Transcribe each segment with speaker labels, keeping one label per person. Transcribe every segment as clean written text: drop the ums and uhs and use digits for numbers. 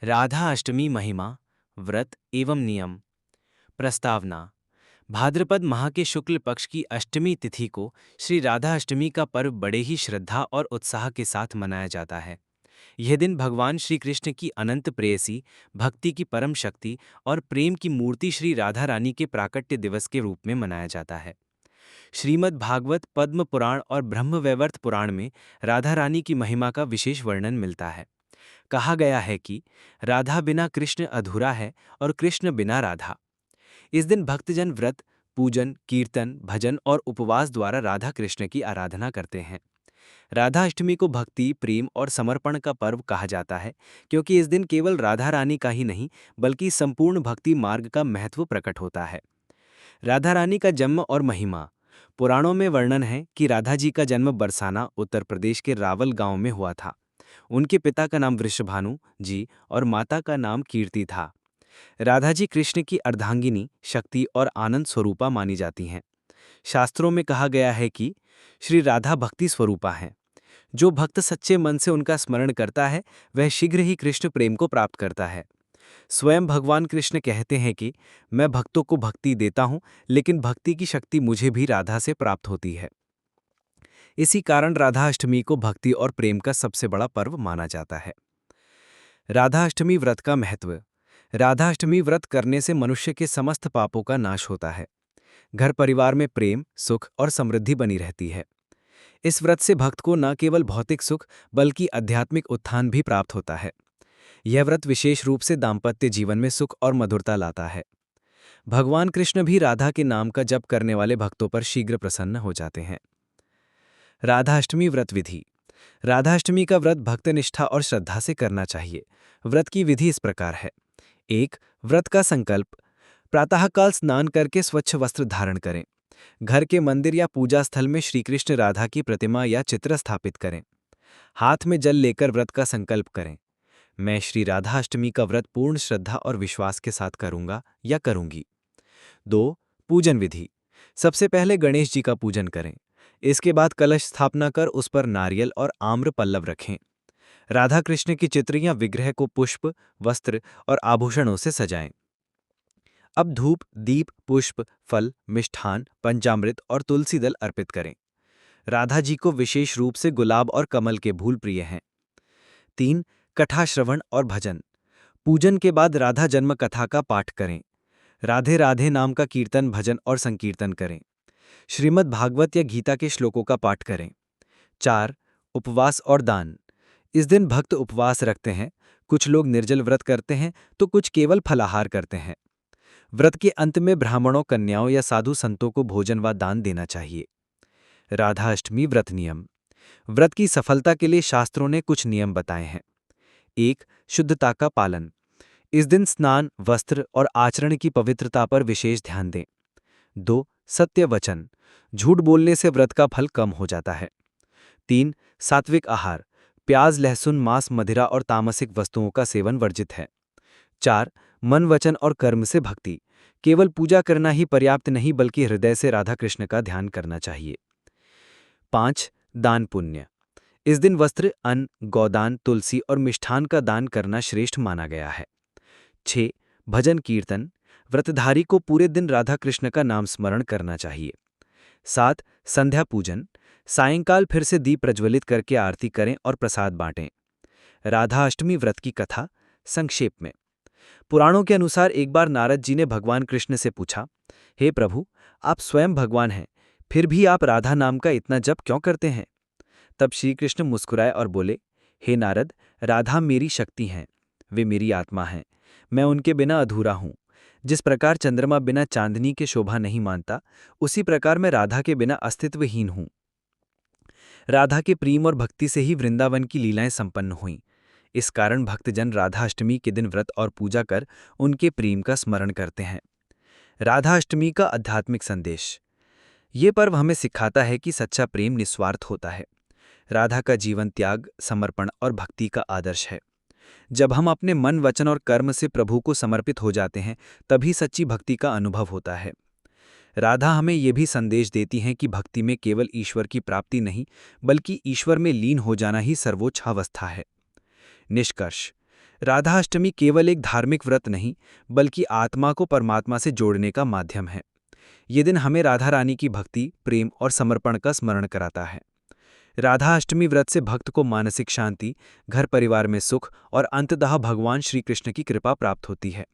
Speaker 1: राधा अष्टमी महिमा, व्रत एवं नियम। प्रस्तावना। भाद्रपद माह के शुक्ल पक्ष की अष्टमी तिथि को श्री राधा अष्टमी का पर्व बड़े ही श्रद्धा और उत्साह के साथ मनाया जाता है। यह दिन भगवान श्री कृष्ण की अनंत प्रेयसी, भक्ति की परम शक्ति और प्रेम की मूर्ति श्री राधा रानी के प्राकट्य दिवस के रूप में मनाया जाता है। श्रीमद् भागवत, पद्म पुराण और ब्रह्मवैवर्त पुराण में राधा रानी की महिमा का विशेष वर्णन मिलता है। कहा गया है कि राधा बिना कृष्ण अधूरा है और कृष्ण बिना राधा। इस दिन भक्तजन व्रत, पूजन, कीर्तन, भजन और उपवास द्वारा राधा कृष्ण की आराधना करते हैं। राधा अष्टमी को भक्ति, प्रेम और समर्पण का पर्व कहा जाता है, क्योंकि इस दिन केवल राधा रानी का ही नहीं बल्कि संपूर्ण भक्ति मार्ग का महत्व प्रकट होता है। राधा रानी का जन्म और महिमा। पुराणों में वर्णन है कि राधा जी का जन्म बरसाना, उत्तर प्रदेश के रावल गांव में हुआ था। उनके पिता का नाम वृषभानु जी और माता का नाम कीर्ति था। राधा जी कृष्ण की अर्धांगिनी, शक्ति और आनंद स्वरूपा मानी जाती हैं। शास्त्रों में कहा गया है कि श्री राधा भक्ति स्वरूपा हैं। जो भक्त सच्चे मन से उनका स्मरण करता है वह शीघ्र ही कृष्ण प्रेम को प्राप्त करता है। स्वयं भगवान कृष्ण कहते हैं कि मैं भक्तों को भक्ति देता हूं, लेकिन भक्ति की शक्ति मुझे भी राधा से प्राप्त होती है। इसी कारण राधा अष्टमी को भक्ति और प्रेम का सबसे बड़ा पर्व माना जाता है। राधा अष्टमी व्रत का महत्व। राधा अष्टमी व्रत करने से मनुष्य के समस्त पापों का नाश होता है। घर परिवार में प्रेम, सुख और समृद्धि बनी रहती है। इस व्रत से भक्त को न केवल भौतिक सुख बल्कि आध्यात्मिक उत्थान भी प्राप्त होता है। यह व्रत विशेष रूप से दाम्पत्य जीवन में सुख और मधुरता लाता है। भगवान कृष्ण भी राधा के नाम का जप करने वाले भक्तों पर शीघ्र प्रसन्न हो जाते हैं। राधाष्टमी व्रत विधि। राधाष्टमी का व्रत भक्तनिष्ठा और श्रद्धा से करना चाहिए। व्रत की विधि इस प्रकार है। 1. व्रत का संकल्प। प्रातःकाल स्नान करके स्वच्छ वस्त्र धारण करें। घर के मंदिर या पूजा स्थल में श्री कृष्ण राधा की प्रतिमा या चित्र स्थापित करें। हाथ में जल लेकर व्रत का संकल्प करें। मैं श्री राधा अष्टमी का व्रत पूर्ण श्रद्धा और विश्वास के साथ करूंगा या करूंगी। 2. पूजन विधि। सबसे पहले गणेश जी का पूजन करें। इसके बाद कलश स्थापना कर उस पर नारियल और आम्र पल्लव रखें। राधा कृष्ण की चित्र या विग्रह को पुष्प, वस्त्र और आभूषणों से सजाएं। अब धूप, दीप, पुष्प, फल, मिष्ठान, पंचामृत और तुलसी दल अर्पित करें। राधा जी को विशेष रूप से गुलाब और कमल के फूल प्रिय हैं। 3. कथा श्रवण और भजन। पूजन के बाद राधा जन्म कथा का पाठ करें। राधे राधे नाम का कीर्तन, भजन और संकीर्तन करें। श्रीमद् भागवत या गीता के श्लोकों का पाठ करें। 4. उपवास और दान। इस दिन भक्त उपवास रखते हैं। कुछ लोग निर्जल व्रत करते हैं तो कुछ केवल फलाहार करते हैं। व्रत के अंत में ब्राह्मणों, कन्याओं या साधु संतों को भोजन व दान देना चाहिए। राधा अष्टमी व्रत नियम। व्रत की सफलता के लिए शास्त्रों ने कुछ नियम बताए हैं। 1. शुद्धता का पालन। इस दिन स्नान, वस्त्र और आचरण की पवित्रता पर विशेष ध्यान दें। 2. सत्य वचन। झूठ बोलने से व्रत का फल कम हो जाता है। 3. सात्विक आहार। प्याज, लहसुन, मांस, मदिरा और तामसिक वस्तुओं का सेवन वर्जित है। 4. मन, वचन और कर्म से भक्ति। केवल पूजा करना ही पर्याप्त नहीं बल्कि हृदय से राधा कृष्ण का ध्यान करना चाहिए। 5. दान पुण्य। इस दिन वस्त्र, अन्न, गौदान, तुलसी और मिष्ठान का दान करना श्रेष्ठ माना गया है। 6. भजन कीर्तन। व्रतधारी को पूरे दिन राधा कृष्ण का नाम स्मरण करना चाहिए। 7. संध्या पूजन। सायंकाल फिर से दीप प्रज्वलित करके आरती करें और प्रसाद बांटें। राधा अष्टमी व्रत की कथा संक्षेप में। पुराणों के अनुसार एक बार नारद जी ने भगवान कृष्ण से पूछा, हे प्रभु, आप स्वयं भगवान हैं, फिर भी आप राधा नाम का इतना जप क्यों करते हैं? तब श्री कृष्ण मुस्कुराए और बोले, हे नारद, राधा मेरी शक्ति हैं, वे मेरी आत्मा हैं, मैं उनके बिना अधूरा हूं। जिस प्रकार चंद्रमा बिना चांदनी के शोभा नहीं मानता, उसी प्रकार मैं राधा के बिना अस्तित्वहीन हूं। राधा के प्रेम और भक्ति से ही वृंदावन की लीलाएं संपन्न हुईं। इस कारण भक्तजन राधा अष्टमी के दिन व्रत और पूजा कर उनके प्रेम का स्मरण करते हैं। राधा अष्टमी का आध्यात्मिक संदेश। ये पर्व हमें सिखाता है कि सच्चा प्रेम निस्वार्थ होता है। राधा का जीवन त्याग, समर्पण और भक्ति का आदर्श है। जब हम अपने मन, वचन और कर्म से प्रभु को समर्पित हो जाते हैं, तभी सच्ची भक्ति का अनुभव होता है। राधा हमें ये भी संदेश देती हैं कि भक्ति में केवल ईश्वर की प्राप्ति नहीं, बल्कि ईश्वर में लीन हो जाना ही सर्वोच्च अवस्था है। निष्कर्ष।
Speaker 2: राधा अष्टमी केवल एक धार्मिक व्रत नहीं, बल्कि आत्मा को परमात्मा से जोड़ने का माध्यम है। ये दिन हमें राधा रानी की भक्ति, प्रेम और समर्पण का स्मरण कराता है। राधा अष्टमी व्रत से भक्त को मानसिक शांति, घर परिवार में सुख और अंततः भगवान श्री कृष्ण की कृपा प्राप्त होती है।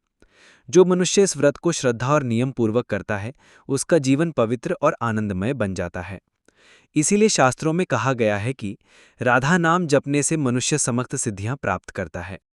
Speaker 2: जो मनुष्य इस व्रत को श्रद्धा और नियम पूर्वक करता है, उसका जीवन पवित्र और आनंदमय बन जाता है। इसीलिए शास्त्रों में कहा गया है कि राधा नाम जपने से मनुष्य समस्त सिद्धियां प्राप्त करता है।